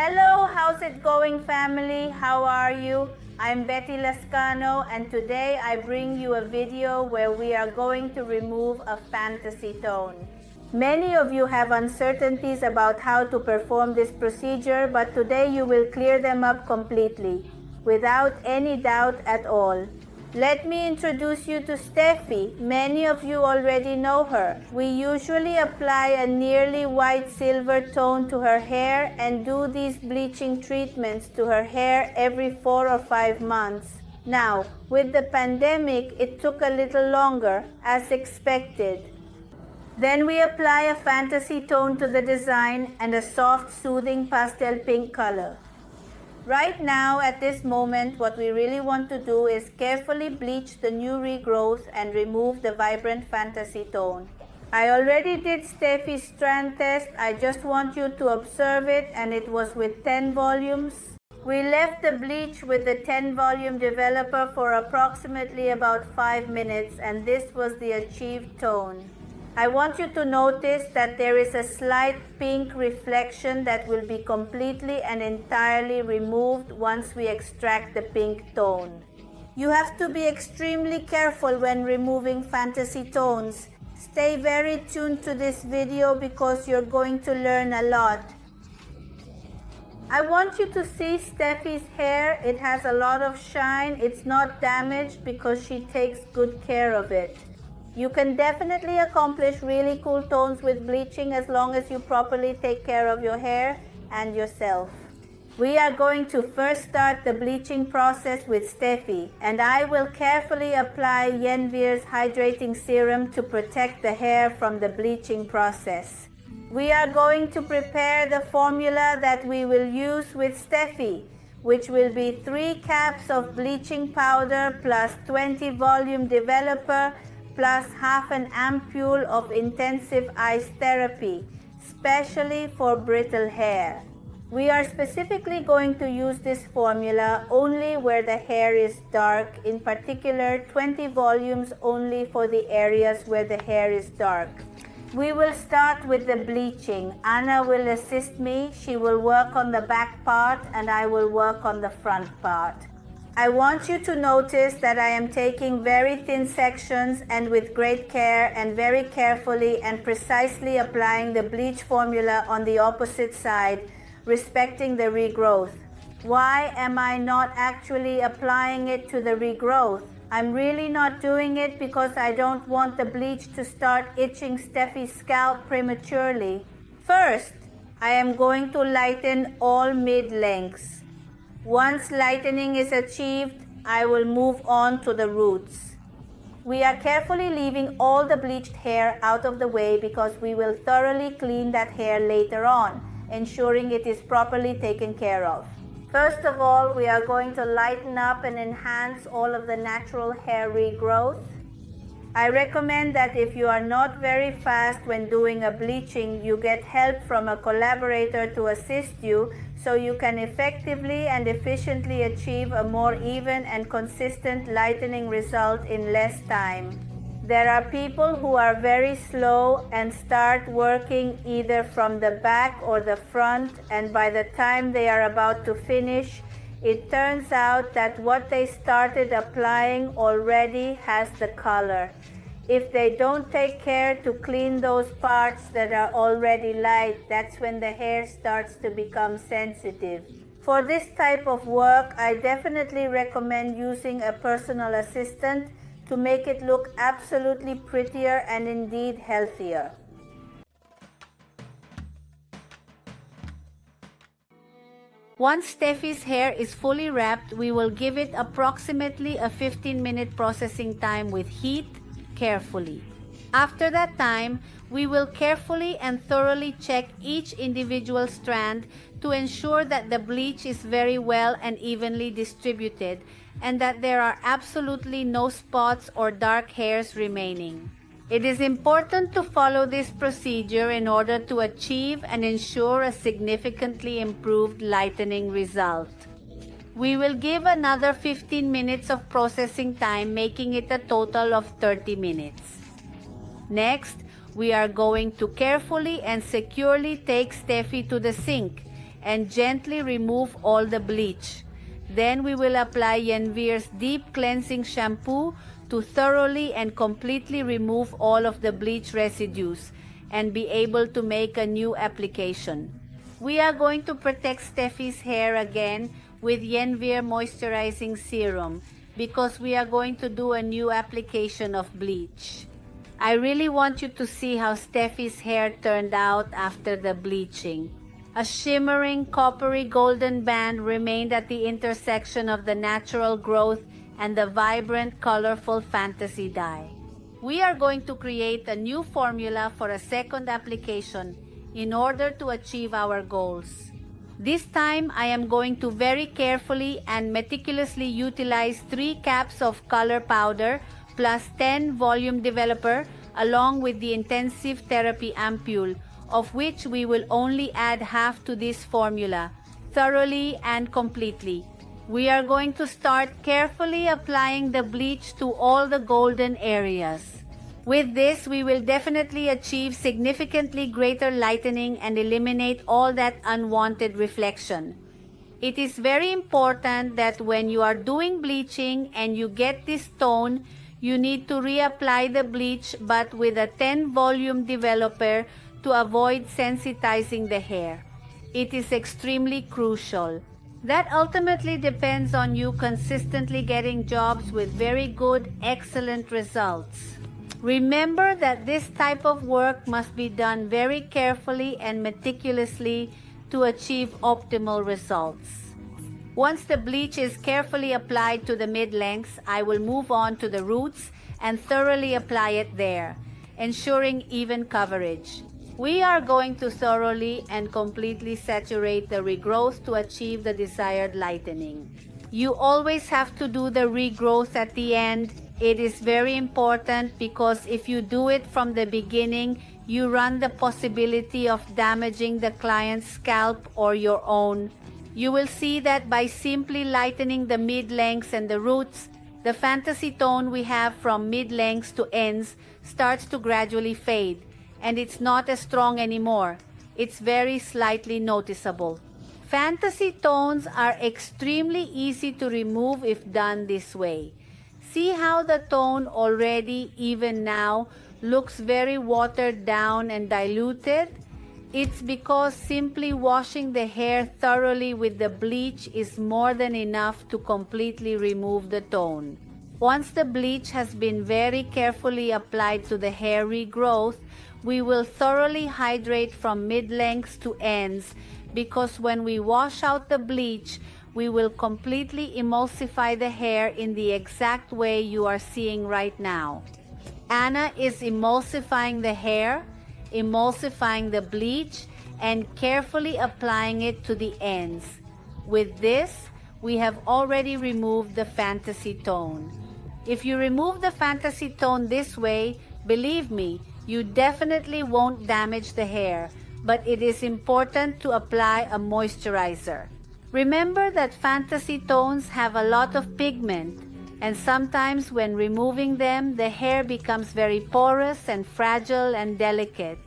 Hello, how's it going, family? How are you? I'm Betty Lascano, and today I bring you a video where we are going to remove a fantasy tone. Many of you have uncertainties about how to perform this procedure, but today you will clear them up completely, without any doubt at all. Let me introduce you to Steffi. Many of you already know her. We usually apply a nearly white silver tone to her hair and do these bleaching treatments to her hair every 4 or 5 months. Now, with the pandemic, it took a little longer, as expected. Then we apply a fantasy tone to the design and a soft, soothing pastel pink color. Right now, at this moment, what we really want to do is carefully bleach the new regrowth and remove the vibrant fantasy tone. I already did Steffi's strand test. I just want you to observe it, and it was with 10 volumes. We left the bleach with the 10 volume developer for approximately about 5 minutes, and this was the achieved tone. I want you to notice that there is a slight pink reflection that will be completely and entirely removed once we extract the pink tone. You have to be extremely careful when removing fantasy tones. Stay very tuned to this video because you're going to learn a lot. I want you to see Steffi's hair. It has a lot of shine. It's not damaged because she takes good care of it. You can definitely accomplish really cool tones with bleaching as long as you properly take care of your hair and yourself. We are going to first start the bleaching process with Steffi, and I will carefully apply Yenvir's hydrating serum to protect the hair from the bleaching process. We are going to prepare the formula that we will use with Steffi, which will be 3 caps of bleaching powder plus 20 volume developer plus half an ampule of intensive ice therapy, specially for brittle hair. We are specifically going to use this formula only where the hair is dark, in particular 20 volumes only for the areas where the hair is dark. We will start with the bleaching. Anna will assist me. She will work on the back part and I will work on the front part. I want you to notice that I am taking very thin sections and with great care and very carefully and precisely applying the bleach formula on the opposite side, respecting the regrowth. Why am I not actually applying it to the regrowth? I'm really not doing it because I don't want the bleach to start itching Steffi's scalp prematurely. First, I am going to lighten all mid-lengths. Once lightening is achieved, I will move on to the roots. We are carefully leaving all the bleached hair out of the way because we will thoroughly clean that hair later on, ensuring it is properly taken care of. First of all, we are going to lighten up and enhance all of the natural hair regrowth. I recommend that if you are not very fast when doing a bleaching, you get help from a collaborator to assist you so you can effectively and efficiently achieve a more even and consistent lightening result in less time. There are people who are very slow and start working either from the back or the front, and by the time they are about to finish, it turns out that what they started applying already has the color. If they don't take care to clean those parts that are already light, that's when the hair starts to become sensitive. For this type of work, I definitely recommend using a personal assistant to make it look absolutely prettier and indeed healthier. Once Steffi's hair is fully wrapped, we will give it approximately a 15-minute processing time with heat carefully. After that time, we will carefully and thoroughly check each individual strand to ensure that the bleach is very well and evenly distributed and that there are absolutely no spots or dark hairs remaining. It is important to follow this procedure in order to achieve and ensure a significantly improved lightening result. We will give another 15 minutes of processing time, making it a total of 30 minutes. Next, we are going to carefully and securely take Steffi to the sink. and gently remove all the bleach. Then we will apply Yenvir's Deep Cleansing Shampoo to thoroughly and completely remove all of the bleach residues and be able to make a new application. We are going to protect Steffi's hair again with Yenvir Moisturizing Serum because we are going to do a new application of bleach. I really want you to see how Steffi's hair turned out after the bleaching. A shimmering coppery golden band remained at the intersection of the natural growth and the vibrant, colorful fantasy dye. We are going to create a new formula for a second application in order to achieve our goals. This time, I am going to very carefully and meticulously utilize 3 caps of color powder plus 10 volume developer along with the intensive therapy ampule, of which we will only add half to this formula, thoroughly and completely. We are going to start carefully applying the bleach to all the golden areas. With this, we will definitely achieve significantly greater lightening and eliminate all that unwanted reflection. It is very important that when you are doing bleaching and you get this tone, you need to reapply the bleach but with a 10 volume developer to avoid sensitizing the hair. It is extremely crucial. That ultimately depends on you consistently getting jobs with very good, excellent results. Remember that this type of work must be done very carefully and meticulously to achieve optimal results. Once the bleach is carefully applied to the mid-lengths, I will move on to the roots and thoroughly apply it there, ensuring even coverage. We are going to thoroughly and completely saturate the regrowth to achieve the desired lightening. You always have to do the regrowth at the end. It is very important because if you do it from the beginning, you run the possibility of damaging the client's scalp or your own. You will see that by simply lightening the mid-lengths and the roots, the fantasy tone we have from mid-lengths to ends starts to gradually fade, and it's not as strong anymore. It's very slightly noticeable. Fantasy tones are extremely easy to remove if done this way. See how the tone already, even now, looks very watered down and diluted? It's because simply washing the hair thoroughly with the bleach is more than enough to completely remove the tone. Once the bleach has been very carefully applied to the hair regrowth, we will thoroughly hydrate from mid-lengths to ends because when we wash out the bleach, we will completely emulsify the hair in the exact way you are seeing right now. Anna is emulsifying the hair, emulsifying the bleach, and carefully applying it to the ends. With this, we have already removed the fantasy tone. If you remove the fantasy tone this way, believe me, you definitely won't damage the hair, but it is important to apply a moisturizer. Remember that fantasy tones have a lot of pigment, and sometimes when removing them, the hair becomes very porous and fragile and delicate.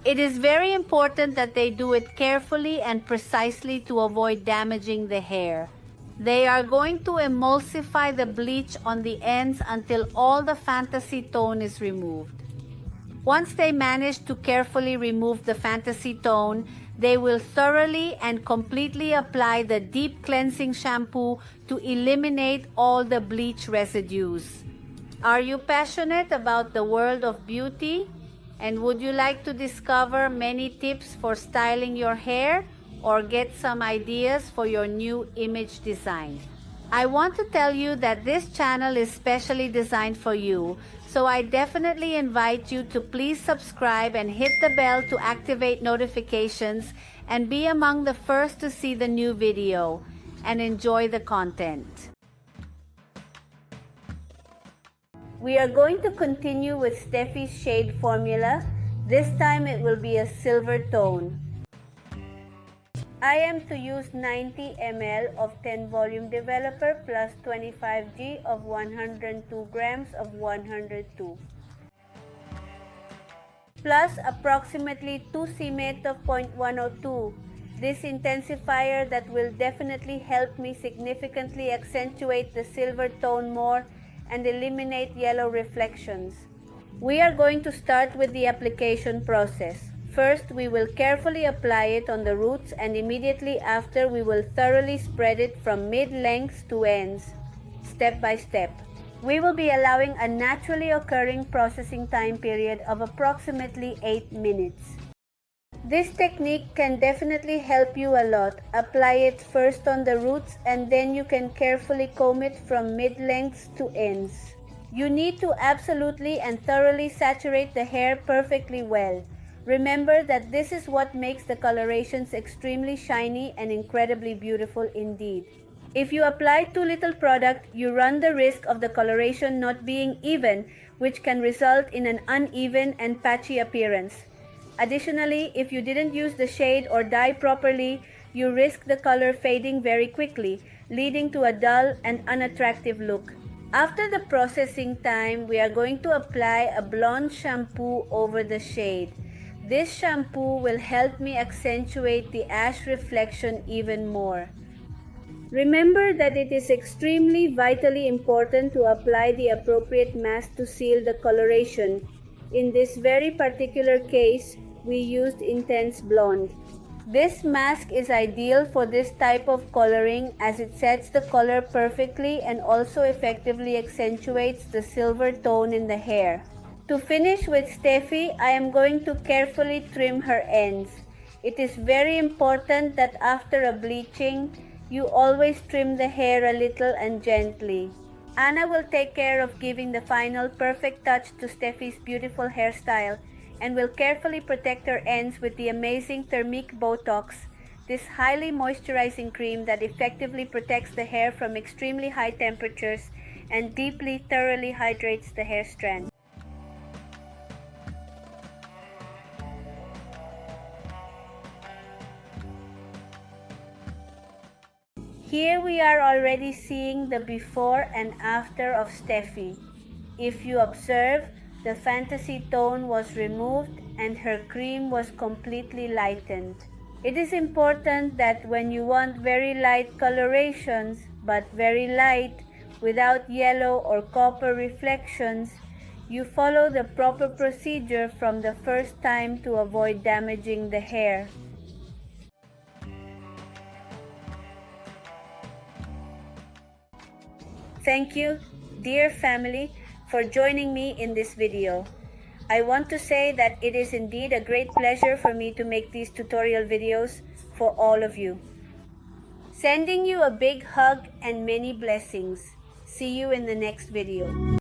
It is very important that they do it carefully and precisely to avoid damaging the hair. They are going to emulsify the bleach on the ends until all the fantasy tone is removed. Once they manage to carefully remove the fantasy tone, they will thoroughly and completely apply the deep cleansing shampoo to eliminate all the bleach residues. Are you passionate about the world of beauty? And would you like to discover many tips for styling your hair or get some ideas for your new image design? I want to tell you that this channel is specially designed for you, so I definitely invite you to please subscribe and hit the bell to activate notifications and be among the first to see the new video and enjoy the content. We are going to continue with Steffi's shade formula. This time it will be a silver tone. I am to use 90 ml of 10 volume developer plus 25g of 102 grams of 102 plus approximately 2 cement of 0.102 this intensifier that will definitely help me significantly accentuate the silver tone more and eliminate yellow reflections. We are going to start with the application process. First, we will carefully apply it on the roots, and immediately after we will thoroughly spread it from mid-lengths to ends, step by step. We will be allowing a naturally occurring processing time period of approximately 8 minutes. This technique can definitely help you a lot. Apply it first on the roots and then you can carefully comb it from mid-lengths to ends. You need to absolutely and thoroughly saturate the hair perfectly well. Remember that this is what makes the colorations extremely shiny and incredibly beautiful indeed. If you apply too little product, you run the risk of the coloration not being even, which can result in an uneven and patchy appearance. Additionally, if you didn't use the shade or dye properly, you risk the color fading very quickly, leading to a dull and unattractive look. After the processing time, we are going to apply a blonde shampoo over the shade. This shampoo will help me accentuate the ash reflection even more. Remember that it is extremely vitally important to apply the appropriate mask to seal the coloration. In this very particular case, we used Intense Blonde. This mask is ideal for this type of coloring as it sets the color perfectly and also effectively accentuates the silver tone in the hair. To finish with Steffi, I am going to carefully trim her ends. It is very important that after a bleaching, you always trim the hair a little and gently. Anna will take care of giving the final perfect touch to Steffi's beautiful hairstyle and will carefully protect her ends with the amazing Thermique Botox, this highly moisturizing cream that effectively protects the hair from extremely high temperatures and deeply, thoroughly hydrates the hair strand. Here we are already seeing the before and after of Steffi. If you observe, the fantasy tone was removed and her cream was completely lightened. It is important that when you want very light colorations, but very light without yellow or copper reflections, you follow the proper procedure from the first time to avoid damaging the hair. Thank you, dear family, for joining me in this video. I want to say that it is indeed a great pleasure for me to make these tutorial videos for all of you. Sending you a big hug and many blessings. See you in the next video.